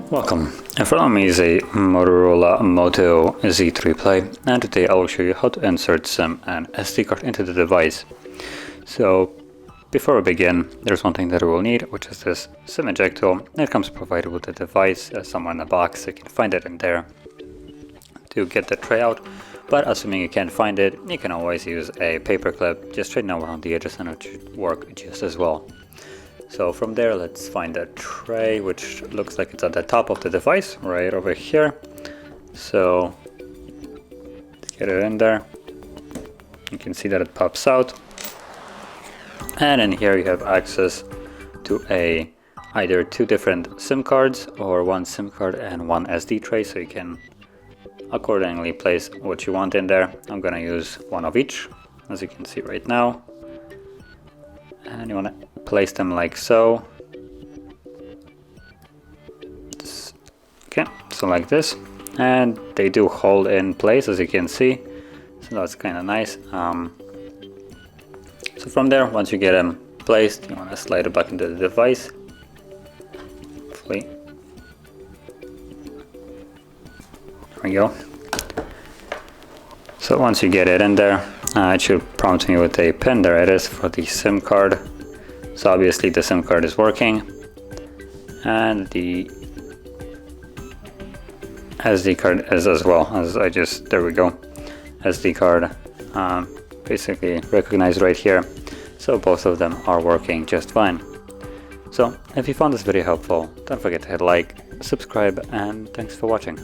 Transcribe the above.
Welcome, in front of me is a Motorola Moto Z3 Play, and today I will show you how to insert SIM and SD card into the device. So before we begin, there's one thing that we will need, which is this SIM ejector. It comes provided with the device somewhere in the box, so you can find it in there to get the tray out. But assuming you can't find it, you can always use a paper clip, just straighten around the edges and it should work just as well. So from there, let's find the tray, which looks like it's at the top of the device, right over here. So let's get it in there. You can see that it pops out. And in here you have access to either two different SIM cards or one SIM card and one SD tray, so you can accordingly place what you want in there. I'm gonna use one of each, as you can see right now. And you want to place them like so. Okay, so like this, and they do hold in place, as you can see, so that's kind of nice. So from there, once you get them placed, you want to slide it back into the device. Hopefully, there we go. So once you get it in there, it should prompt me with a pin. There it is for the SIM card. So obviously the SIM card is working, and the SD card is as well. There we go. SD card basically recognized right here. So both of them are working just fine. So if you found this video helpful, don't forget to hit like, subscribe, and thanks for watching.